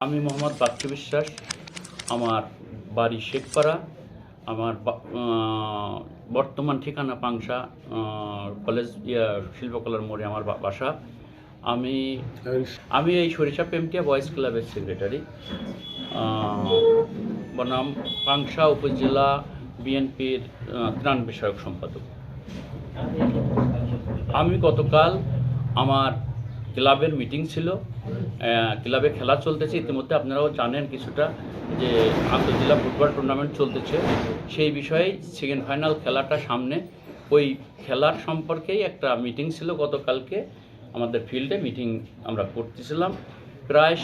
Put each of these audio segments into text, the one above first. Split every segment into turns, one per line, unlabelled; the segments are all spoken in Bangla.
আমি মোহাম্মদ বাচ্চু বিশ্বাস। আমার বাড়ি শেখপাড়া। আমার বর্তমান ঠিকানা পাংশা কলেজ শিল্পকলার মোড়ে আমার বাসা। আমি এই সরিষা পেমটিয়া বয়েজ ক্লাবের সেক্রেটারি, বনাম পাংশা উপজেলা বিএনপির ত্রাণ বিষয়ক সম্পাদক। আমি গতকাল আমার ক্লাবের মিটিং ছিল, ক্লাবে খেলা চলতেছে। ইতিমধ্যে আপনারাও জানেন কিছুটা যে আন্তঃজেলা ফুটবল টুর্নামেন্ট চলতেছে। সেই বিষয়ে সেকেন্ড ফাইনাল খেলাটা সামনে, ওই খেলার সম্পর্কেই একটা মিটিং ছিল গতকালকে আমাদের ফিল্ডে। মিটিং আমরা করতেছিলাম, প্রায়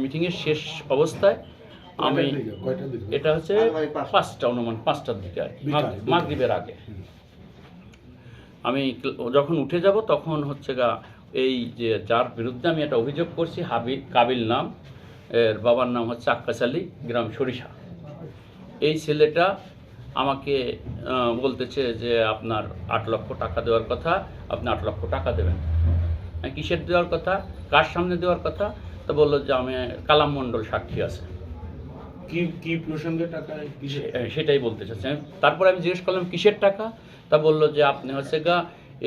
মিটিংয়ের শেষ অবস্থায় আমি, এটা হচ্ছে 5টা অনুমান 5টার দিকে আর মাগরিবের আগে, আমি যখন উঠে যাব তখন হচ্ছে এই যে যার বিরুদ্ধে আমি একটা অভিযোগ করছি, কাবিল নাম, এর বাবার নাম হচ্ছে আক্কাস আলী, গ্রাম সরিষা। এই ছেলেটা আমাকে বলতেছে যে আপনার 8 লক্ষ টাকা দেওয়ার কথা, আপনি 8 লক্ষ টাকা দেবেন। কিসের দেওয়ার কথা, কার সামনে দেওয়ার কথা? তা বললো যে আমি কালাম মণ্ডল সাক্ষী আছে।
কি প্রসঙ্গে টাকা,
সেটাই বলতে চাচ্ছি। তারপর আমি জিজ্ঞেস করলাম কিসের টাকা? তা বললো যে আপনি হচ্ছে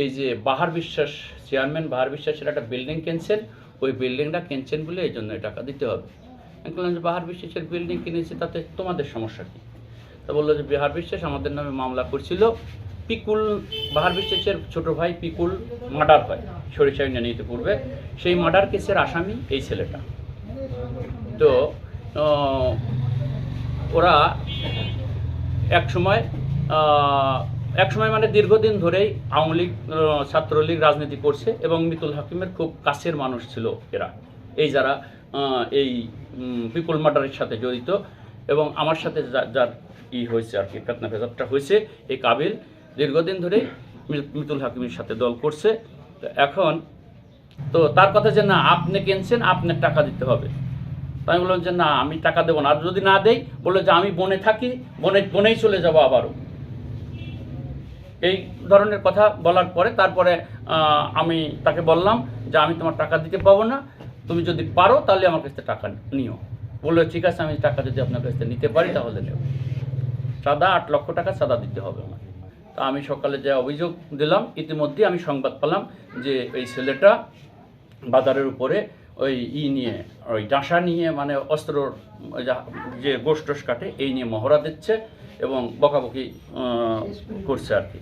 এই যে বাহার বিশ্বাস, চেয়ারম্যান বাহার বিশ্বাসের একটা বিল্ডিং কিনছেন, ওই বিল্ডিংটা কিনছেন বলে এই জন্য টাকা দিতে হবে। আমি বললাম যে বাহার বিশ্বাসের বিল্ডিং কিনেছি, তাতে তোমাদের সমস্যা কী? তা বললো যে বাহার বিশ্বাস আমাদের নামে মামলা করছিল, পিকুল, বাহার বিশ্বাসের ছোট ভাই পিকুল মার্ডার হয় সরিষা ইউনিয়নে পূর্বে, সেই মার্ডার কেসের আসামি এই ছেলেটা। তো ওরা এক সময় মানে দীর্ঘদিন ধরেই আওয়ামী লীগ, ছাত্রলীগ রাজনীতি করছে এবং মিতুল হাকিমের খুব কাছের মানুষ ছিল এরা, এই যারা এই পিপুল মার্ডারের সাথে জড়িত। এবং আমার সাথে যার হয়েছে আর কি, ফেতনা ফেসাদটা হয়েছে, এই কাবিল দীর্ঘদিন ধরেই মিতুল হাকিমের সাথে দল করছে। তো এখন তো তার কথা যে না আপনি কিনছেন, আপনার টাকা দিতে হবে। তাই আমি বললাম যে না আমি টাকা দেবো না, আর যদি না দেই বললো যে আমি বনে থাকি, বনেই চলে যাবো আবারও। এই ধরনের কথা বলার পরে তারপরে আমি তাকে বললাম যে আমি তোমার টাকা দিতে পাবো না, তুমি যদি পারো তাহলে আমার কাছ থেকে টাকা নিও। বললো ঠিক আছে, আমি টাকা যদি আপনার কাছ থেকে নিতে পারি তাহলে নেব। চাঁদা 8 লক্ষ টাকা চাঁদা দিতে হবে আমার। তা আমি সকালে যে অভিযোগ দিলাম, ইতিমধ্যে আমি সংবাদ পেলাম যে এই ছেলেটা বাজারের উপরে ওই নিয়ে, ওই ডাঁসা নিয়ে, মানে অস্ত্র যে গোষ্ঠস কাটে এই নিয়ে মহড়া দিচ্ছে এবং বকাবকি করছে আর কি।